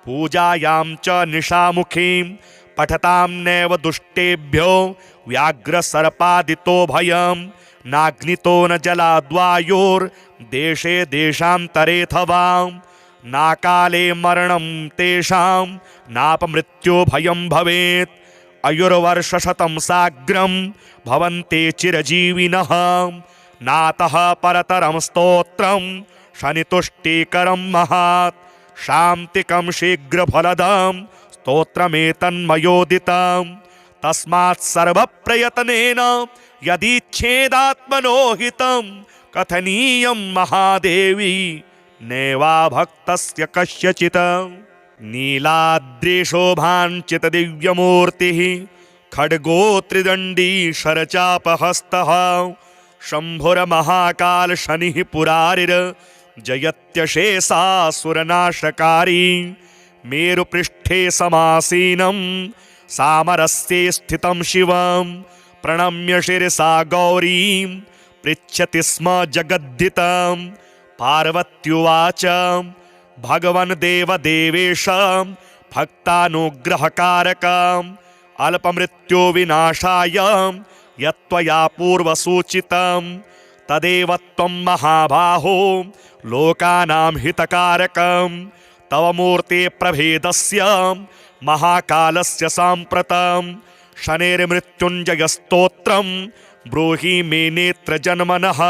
पूजायां च निशामुखीं पठतां नैव दुष्टेभ्यो व्याघ्रसर्पादितो भयं नाग्नितो न जलाद्वायोर्देशे देशान्तरेऽथवा नाकाले मरणं तेषां नापमृत्यो भयं भवेत् आयुर्वर्षशतं साग्रं भवन्ते चिरजीविनः नातः परतरं स्तोत्रं शनितुष्टिकरं महात् शान्तिकं शीघ्रफलदं स्तोत्रमेतन्मयोदितं तस्मात् सर्वप्रयत्नेन यदीच्छेदात्मनो हितं कथनीयं महादेवी नैवा भक्तस्य कस्यचित् नीलाद्रिशोभाञ्चित दिव्यमूर्तिः खड्गो त्रिदण्डी शरचापहस्तः शम्भुर्महाकाल शनिः पुरारिर्जयत्यशेषासुरनाशकारी मेरुपृष्ठे समासीनं सामरस्ये स्थितं शिवं प्रणम्य शिरसा गौरीं पृच्छति स्म जगद्धितं पार्वत्युवाच भगवन् देवदेवेश भक्तानुग्रहकारकम् अल्पमृत्यो विनाशाय यत्त्वया पूर्वसूचितं तदेव त्वं महाबाहो लोकानां हितकारकं तव मूर्ते प्रभेदस्य महाकालस्य साम्प्रतं शनेर्मृत्युञ्जयस्तोत्रं ब्रूहि मे नेत्रजन्मनः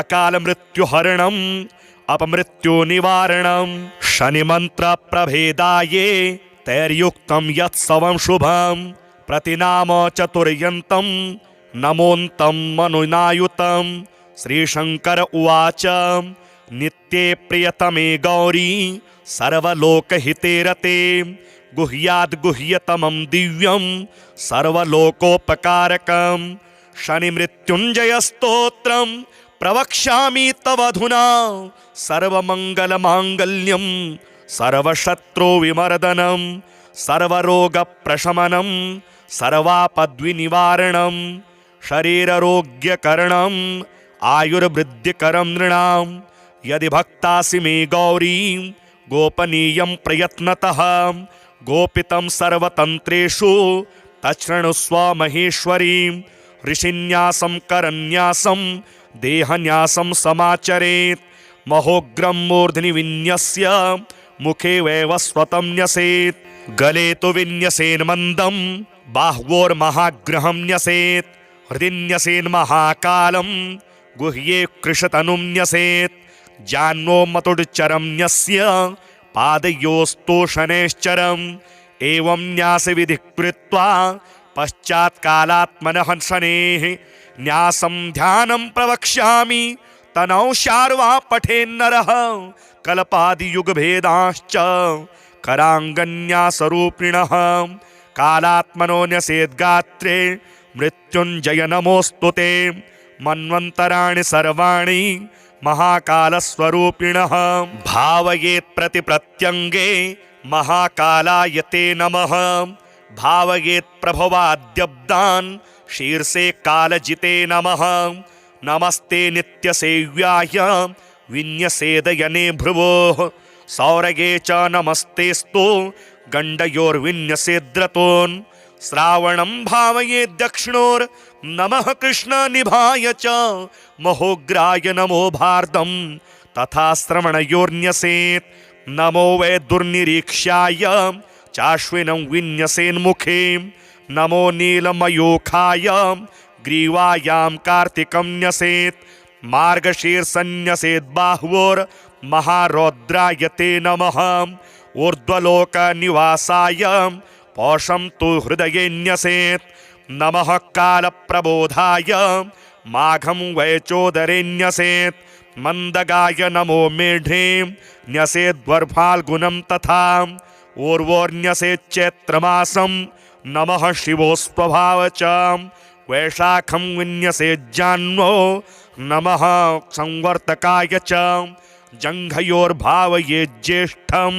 अकालमृत्युहरणम् अपमृत्युनिवारणं शनिमन्त्रप्रभेदाये तैर्युक्तं यत्सवं शुभं प्रतिनाम चतुर्यन्तं नमोऽन्तं मनुनायुतं श्रीशंकर उवाच नित्ये प्रियतमे गौरी सर्वलोकहिते रते गुह्याद्गुह्यतमं दिव्यं सर्वलोकोपकारकं शनिमृत्युञ्जयस्तोत्रं प्रवक्ष्यामि तवधुना सर्वमङ्गलमाङ्गल्यं सर्वशत्रुविमर्दनं सर्वरोगप्रशमनं सर्वापद्विनिवारणं शरीररोग्यकरणम् आयुर्वृद्धिकरं नृणां यदि भक्तासि मे गौरीं गोपनीयं प्रयत्नतः गोपितं सर्वतन्त्रेषु तच्छृणुस्व महेश्वरीं ऋषिन्यासं करन्यासं देहन्यासं समाचरेत् महोग्रं मूर्ध्नि विन्यस्य मुखे वैवस्वतं न्यसेत् गले तु विन्यसेन् मन्दं बाह्वोर्महाग्रहं न्यसेत् हृदि न्यसेन् महाकालं गुह्ये कृशतनुं न्यसेत् जाह्नवो मतुड्चरं न्यस्य पादयोस्तु शनैश्चरम् एवं न्यासविधिः कृत्वा पश्चात् कालात्मनः शनेः न्यासं ध्यानं प्रवक्ष्यामि तनौ शार्वा पठेन्नरः कल्पादियुगभेदाश्च कराङ्गन्यासरूपिणः कालात्मनो न्यसेद्गात्रे मृत्युञ्जय नमोऽस्तु ते मन्वन्तराणि सर्वाणि महाकालस्वरूपिणः भावयेत् प्रतिप्रत्यङ्गे महाकालाय ते नमः भावयेत् प्रभवाद्यब्दान् शीर्षे कालजिते नमः नमस्ते नित्यसेव्याय विन्यसेदयने भ्रुवोः सौरगे च नमस्तेस्तु गण्डयोर्विन्यसेद्रतोन् श्रावणं भावयेत् दक्षिणोर्नमः कृष्णनिभाय च महोग्राय नमो भारदं तथा श्रवणयोर्न्यसेत् नमो वै दुर्निरीक्ष्याय चाश्विनं विन्यसेन्मुखे नमो नीलमयूखाय ग्रीवायां कार्तिकं न्यसेत् मार्गशीर्षन्यसेत् बाह्वोर्महारौद्राय ते नमः ऊर्ध्वलोकनिवासाय पौषं तु हृदये न्यसेत् नमः कालप्रबोधाय माघं वै चोदरे न्यसेत् मन्दगाय नमो मेढ्रे न्यसेद्वर्फाल्गुनं तथा ऊर्वोर्न्यसेच्चैत्रमासं नमः शिवोऽस्वभाव च वैशाखं विन्यसेज्जाह्नवो नमः संवर्तकाय च जङ्घयोर्भावयेज्येष्ठं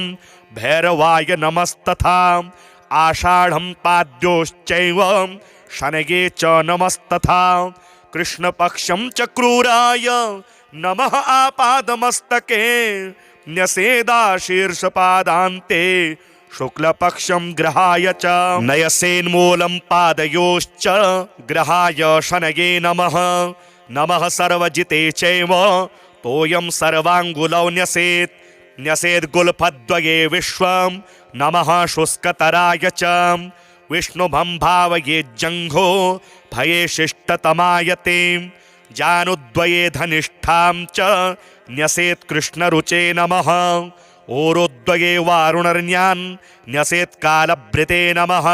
भैरवाय नमस्तथा आषाढं पाद्योश्चैव शनये च नमस्तथा कृष्णपक्षं च क्रूराय नमः आपादमस्तके न्यसेदा शीर्षपादान्ते शुक्लपक्षं ग्रहाय च नयसेन्मूलं पादयोश्च ग्रहाय शनये नमः नमः सर्वजिते चैव तोयं सर्वाङ्गुलौ न्यसेत् न्यसेद्गुल्फद्वये विश्वं नमः शुष्कतराय च विष्णुभं भावयेज्जङ्घो भये शिष्टतमाय ते जानुद्वये धनिष्ठां च न्यसेत् कृष्णरुचे नमः ओरोद्वये वारुणर्न्यान् न्यसेत् कालभृते नमः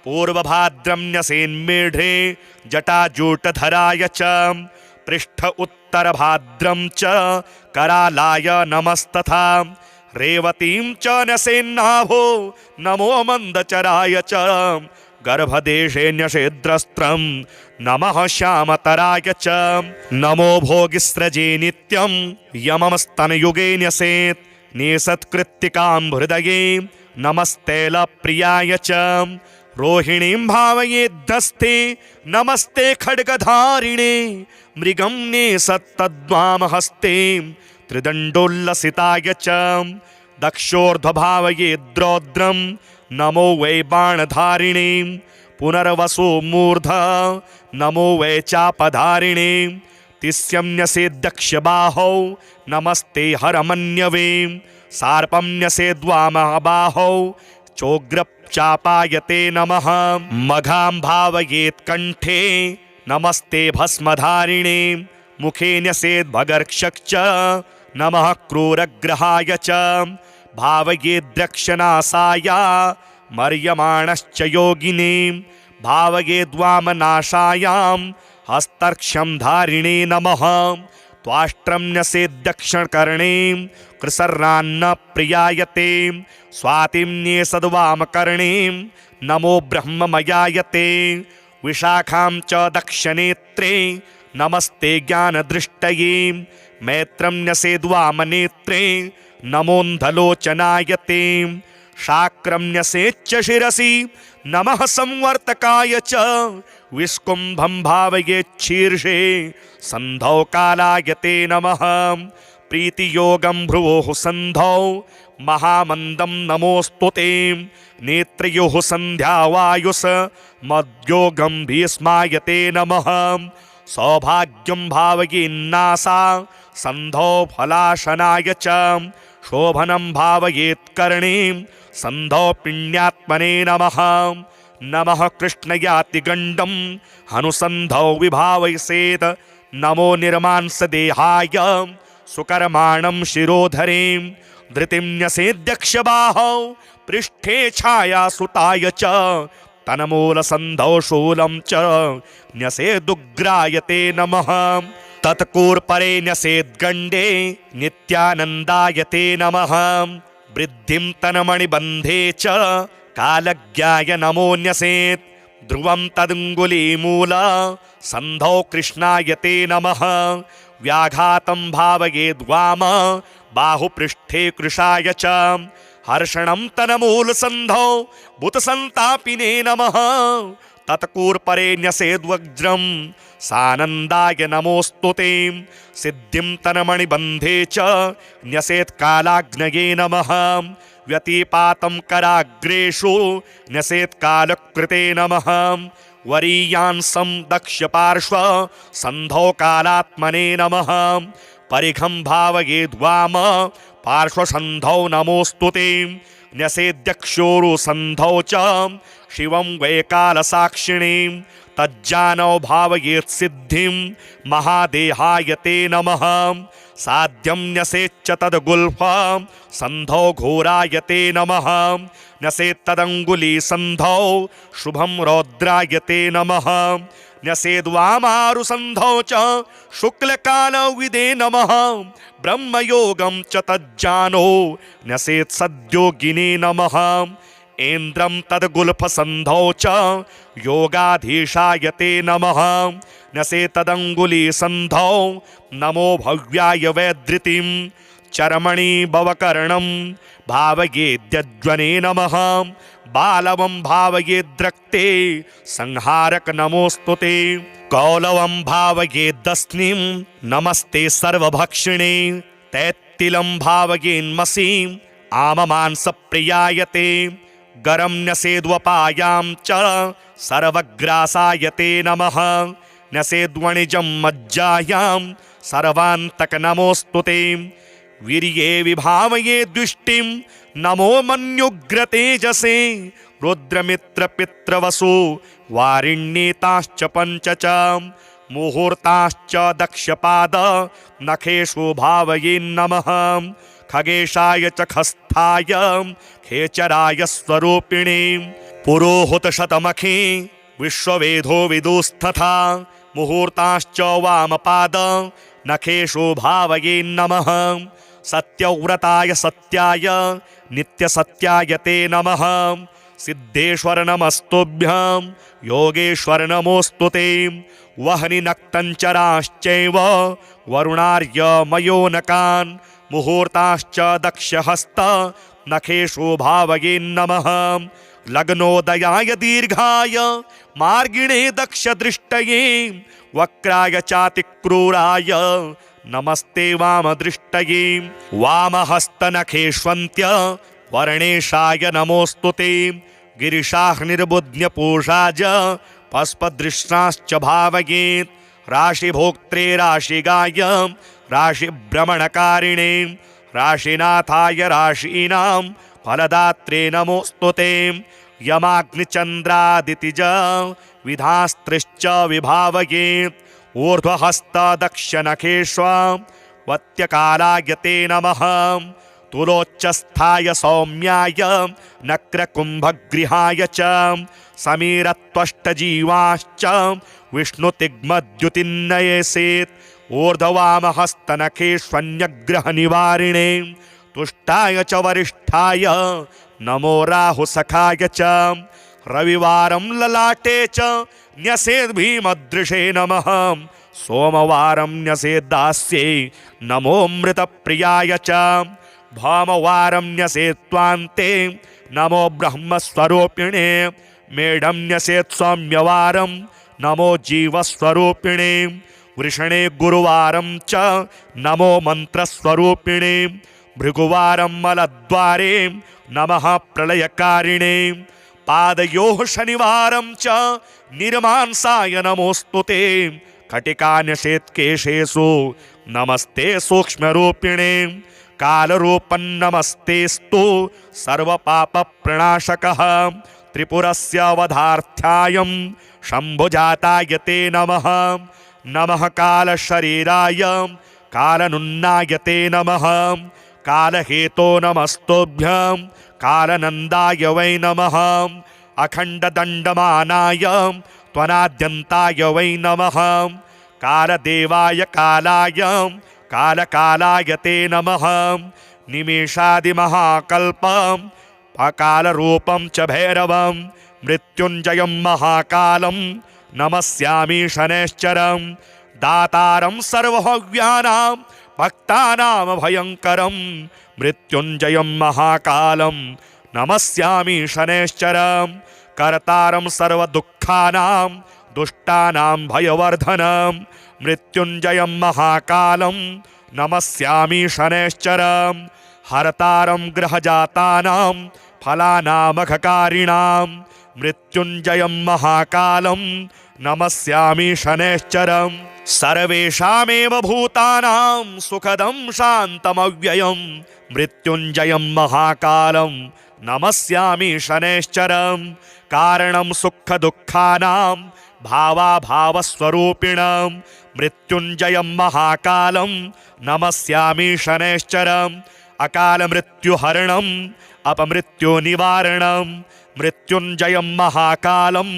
पूर्वभाद्रं न्यसेन्मेढे जटाजूटधराय च पृष्ठ उत्तरभाद्रं च करालाय नमस्तथा रेवतीं च न्यसेन्नाभो नमो मन्दचराय च गर्भदेशे न्यसेद्रस्त्रं नमः श्यामतराय च नमो भोगिस्रजे नित्यं यममस्तनयुगे न्यसेत् निसत्कृत्तिकां हृदये नमस्तेलप्रियाय च रोहिणीं भावयेद्धस्ते नमस्ते खड्गधारिणे मृगं नेसत्तद्वामहस्ते त्रिदण्डोल्लसिताय च दक्षोर्ध्वभावयेद्रौद्रं नमो वै बाणधारिणे पुनर्वसो मूर्धा नमो वै चापधारिणे तिस्यं न्यसेद्दक्षबाहौ नमस्ते हरमन्यवे सार्पं न्यसेद्वामबाहौ चोग्रचापायते नमः मघां भावयेत्कण्ठे नमस्ते भस्मधारिणे मुखे न्यसेद्भगर्क्षक च नमः क्रूरग्रहाय च भावयेद्रक्षनासाय मर्यमाणश्च योगिने भावयेद्वामनाशायां हस्तर्क्षं धारिणे नमः त्वाष्ट्रं न्यसेद्दक्षिणकर्णे कृसर्णान्न प्रियायते स्वातिं न्येसद्वामकर्णे नमो ब्रह्ममयायते विशाखां च दक्षनेत्रे नमस्ते ज्ञानदृष्टये मैत्रं न्यसेद्वामनेत्रे नमोऽन्धलोचनायते शाक्रं न्यसेच्च शिरसि नमः संवर्तकाय च विस्कुम्भं भावयेच्छीर्षे सन्धौ कालायते नमः प्रीतियोगं भ्रुवोः सन्धौ महामन्दं नमोऽस्तु ते नेत्रयोः सन्ध्यावायुस मद्योगं भीष्मायते नमः सौभाग्यं भावयेन्नासा सन्धौ फलाशनाय च शोभनं भावयेत्कर्णे सन्धौ पिण्यात्मने नमः नमः कृष्णयातिगण्डं हनुसन्धौ विभावयसेत् नमो निर्मांसदेहाय सुकर्माणं शिरोधरे धृतिं न्यसेद्यक्षबाहौ पृष्ठे छायासुताय च तन्मूलसन्धौ शूलं च न्यसेदुग्रायते नमः तत्कूर्परे न्यसेद्गण्डे नित्यानन्दायते नमः वृद्धिं तन्मणिबन्धे च कालज्ञाय नमो न्यसेत् ध्रुवं तदङ्गुलीमूल सन्धौ कृष्णायते नमः व्याघातं भावयेद्वाम बाहुपृष्ठे कृशाय च हर्षणं तन्मूलसन्धौ बुतसन्तापिने नमः तत्कूर्परे न्यसेद्वज्रं सानन्दाय नमोऽस्तु ते सिद्धिं तन्मणिबन्धे च न्यसेत्कालाग्नये नमः व्यतिपातं कराग्रेषु न्यसेत्कालकृते नमः वरीयांसं दक्षपार्श्व सन्धौ कालात्मने नमः परिघं भावयेद्वाम पार्श्वसन्धौ नमोऽस्तु ते न्यसेद्यक्षोरुसन्धौ च शिवं वैकालसाक्षिणे तज्जानौ भावयेत्सिद्धिं महादेहायते नमः साध्यं न्यसेच्च तद्गुल्फ सन्धौ घोरायते नमः न्यसेत्तदङ्गुलीसन्धौ शुभं रौद्रायते नमः न्यसेद्वामारुसन्धौ च शुक्लकालविदे नमः ब्रह्मयोगं च तज्जानो न्यसेत्सद्योगिने नमः ऐन्द्रं तद्गुल्फसन्धौ च योगाधीशायते नमः न्यसेत्तदङ्गुलीसन्धौ नमो भव्याय वैधृतिं चर्मणि भवकर्णं भावयेद्यज्वने नमः बालवं भावयेद्रक्ते संहारक नमोऽस्तु ते कौलवं भावयेदस्निं नमस्ते सर्वभक्षिणे तैत्तिलं भावयेन्मसीं आममांसप्रियायते गरं न्यसेद्वपायां च सर्वग्रासायते नमः न्यसेद्वणिजं मज्जायां सर्वान्तक नमोऽस्तु ते वीर्ये विभावये दृष्टिं नमो मन्युग्रतेजसे रुद्रमित्रपितृवसु वारिण्येताश्च पञ्च च मुहूर्ताश्च दक्षपाद नखेषु भावये नमः खगेशाय च खस्थाय खेचराय स्वरूपिणे पुरोहुतशतमखे विश्ववेदो विदुस्तथा मुहूर्ताश्च वामपाद नखेषु भावये नमः सत्यव्रताय सत्याय नित्यसत्याय ते नमः सिद्धेश्वर नमस्तुभ्यं योगेश्वर नमोऽस्तु ते वह्नि नक्तञ्चराश्चैव वरुणार्य मयोनकान् मुहूर्ताश्च दक्षहस्त नखेषु भावये नमः लग्नोदयाय दीर्घाय मार्गिणे दक्षदृष्टये वक्राय चातिक्रूराय नमस्ते वामदृष्टये वामहस्तनखेष्वन्त्य वर्णेशाय नमोऽस्तु ते गिरिशाह्निर्बुध्यपूषाज पस्पदृष्णाश्च भावयेत् राशिभोक्त्रे राशिगाय राशिभ्रमणकारिणे राशिनाथाय राशीनां फलदात्रे नमोऽस्तु ते यमाग्निचन्द्रादितिज विधास्त्रिश्च विभावयेत् ऊर्ध्वहस्तदक्षनखेष्वत्यकालाय ते नमः तुलोच्चस्थाय सौम्याय नक्रकुम्भगृहाय च समीरत्वष्टजीवाश्च विष्णुतिग्मद्युतिन्नयेसेत् ऊर्ध्ववामहस्तनखेष्वन्यग्रहनिवारिणे तुष्टाय च वरिष्ठाय नमो राहुसखाय च रविवारं ललाटे च न्यसेद् भीमदृशे नमः सोमवारं न्यसेद्दास्ये नमोऽमृतप्रियाय च भामवारं न्यसेत्त्वान्ते नमो ब्रह्मस्वरूपिणे मेढं न्यसेत् सौम्यवारं नमो जीवस्वरूपिणे वृषणे गुरुवारं च नमो मन्त्रस्वरूपिणे भृगुवारं मलद्वारे नमः प्रलयकारिणे पादयोः शनिवारं च निर्मांसाय नमोऽस्तु ते कटिकान्यसेत्केशेषु नमस्ते सूक्ष्मरूपिणे कालरूपन्नमस्तेस्तु सर्वपापप्रणाशकः त्रिपुरस्य वधार्थ्यायं शम्भुजाताय ते नमः नमः कालशरीराय कालनुन्नाय ते नमः कालहेतो नमस्तुभ्यं कालनन्दाय वै नमः अखण्डदण्डमानाय त्वनाद्यन्ताय वै नमः कालदेवाय कालाय कालकालाय ते नमः निमेषादिमहाकल्पम् अकालरूपं च भैरवं मृत्युञ्जयं महाकालं नमस्यामि शनैश्चरं दातारं सर्वभव्यानां भक्तानां भयङ्करं मृत्युञ्जयं महाकालं नमस्यामि शनैश्चरं कर्तारं सर्वदुःखानां दुष्टानां भयवर्धनं मृत्युञ्जयं महाकालं नमस्यामि शनैश्चरं हरतारं ग्रहजातानां फलानामघकारिणां मृत्युञ्जयं महाकालं नमस्यामि शनैश्चरं सर्वेषामेव भूतानां सुखदं शान्तमव्ययं मृत्युञ्जयं महाकालं नमस्यामि शनैश्चरं कारणं सुखदुःखानां भावाभावस्वरूपिणं मृत्युञ्जयं महाकालं नमस्यामि शनैश्चरं अकालमृत्युहरणम् अपमृत्युनिवारणं मृत्युञ्जयं महाकालं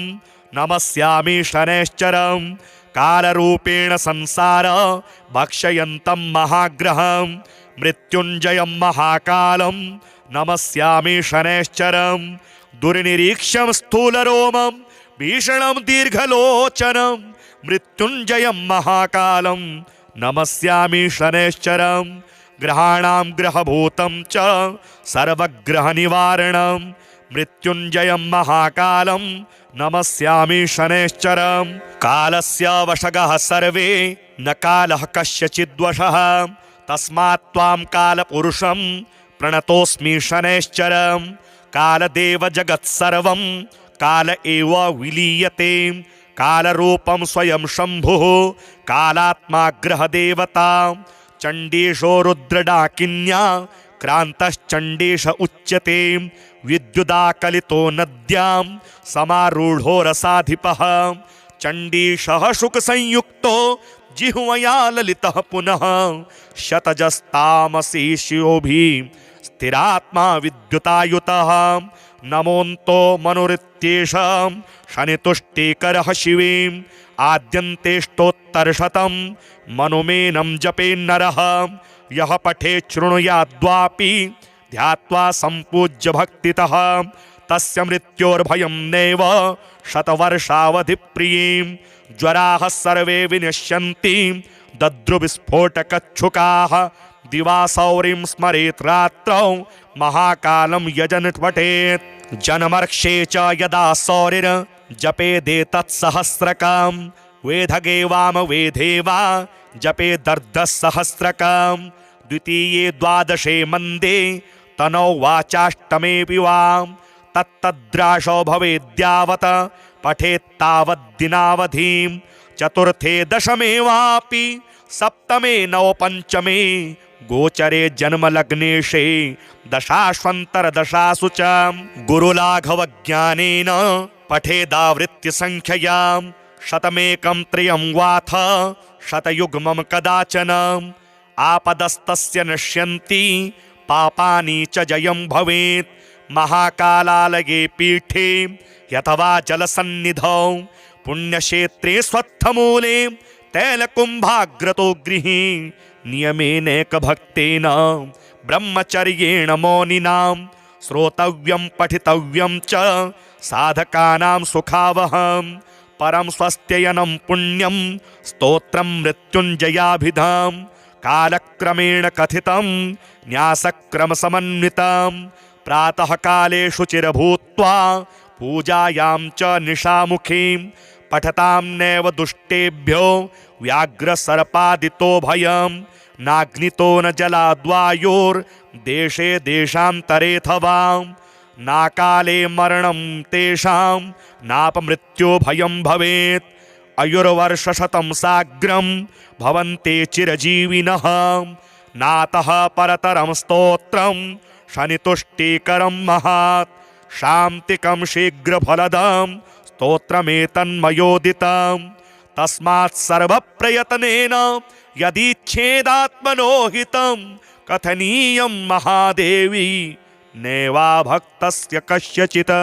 नमस्यामि शनैश्चरं कालरूपेण संसार भक्षयन्तं महाग्रहं मृत्युञ्जयं महाकालं नमस्यामि शनैश्चरं दुर्निरीक्ष्यं स्थूलरोमं भीषणं दीर्घलोचनं मृत्युञ्जयं महाकालं नमस्यामि शनैश्चरं ग्रहाणां ग्रहभूतं च सर्वग्रहनिवारणं मृत्युञ्जयं महाकालं नमस्यामि शनैश्चरं कालस्य वशगः सर्वे न कालः कस्यचिद्वशः तस्मात् त्वां कालपुरुषं प्रणतोऽस्मि शनैश्चरं कालदेव जगत्सर्वं काल एव विलीयते कालरूपं स्वयं शम्भुः कालात्माग्रहदेवता चण्डीशो रुद्रडाकिन्या क्रान्तश्चण्डीश उच्यते विद्युदाकलितो नद्यां समारूढो रसाधिपः चण्डीशः शुकसंयुक्तो जिह्वया ललितः पुनः शतजस्तामसी शिरोभिः स्थिरात्मा विद्युतायुतः नमोऽन्तो मनुरित्येषं शनितुष्टिकरः शिवीं आद्यन्तेष्टोत्तरशतं मनुमेनं जपेन्नरः यः पठेत् शृणुयाद्वापि ध्यात्वा सम्पूज्य भक्तितः तस्य मृत्योर्भयं नैव शतवर्षावधिप्रियीं ज्वराः सर्वे विनश्यन्ति दद्रुविस्फोटकच्छुकाः दिवासौरिं स्मरेत् रात्रौ महाकालं यजन् पठेत् जनमर्क्षे च यदा सौरिर् जपेदेतत्सहस्रकं वेधगे वाम वेधे वा जपेदर्धसहस्रकं द्वितीये द्वादशे मन्दे तनौ वाचाष्टमेऽपि वां तत्तद्राशो भवेद्यावत् पठेत्तावद्दिनावधिं चतुर्थे दशमे वापि सप्तमे नवपञ्चमे गोचरे जन्मलग्नेशे दशाश्वन्तरदशासु च गुरुलाघवज्ञानेन पठेदावृत्तिसङ्ख्ययां शतमेकं त्र्यं वाथ शतयुग्मं कदाचन आपदस्तस्य नश्यन्ति पापानि च जयं भवेत् महाकालालये पीठे यथवा जलसन्निधौ पुण्यक्षेत्रे स्वत्थमूले तैलकुम्भाग्रतो गृहे नियमेनैकभक्तेन ब्रह्मचर्येण मौनिनां श्रोतव्यं पठितव्यं च साधकानां सुखावहं परं स्वस्त्ययनं पुण्यं स्तोत्रं मृत्युञ्जयाभिधां कालक्रमेण कथितं न्यासक्रमसमन्वितं प्रातः काले शुचिर्भूत्वा पूजायां च निशामुखीं पठतां नैव दुष्टेभ्यो व्याघ्रसर्पादितो भयं नाग्नितो न जलाद्वायोर्देशे देशान्तरेऽथवा नाकाले मरणं तेषां नापमृत्यो भयं भवेत् आयुर्वर्षशतं साग्रं भवन्ते चिरजीविनः नातः परतरं स्तोत्रं शनितुष्टिकरं महात् शान्तिकं शीघ्रफलदं स्तोत्रमेतन्मयोदितं तस्मात् सर्वप्रयत्नेन यदीच्छेदात्मनो हितं कथनीयं महादेवी नैवा भक्तस्य कस्यचित्।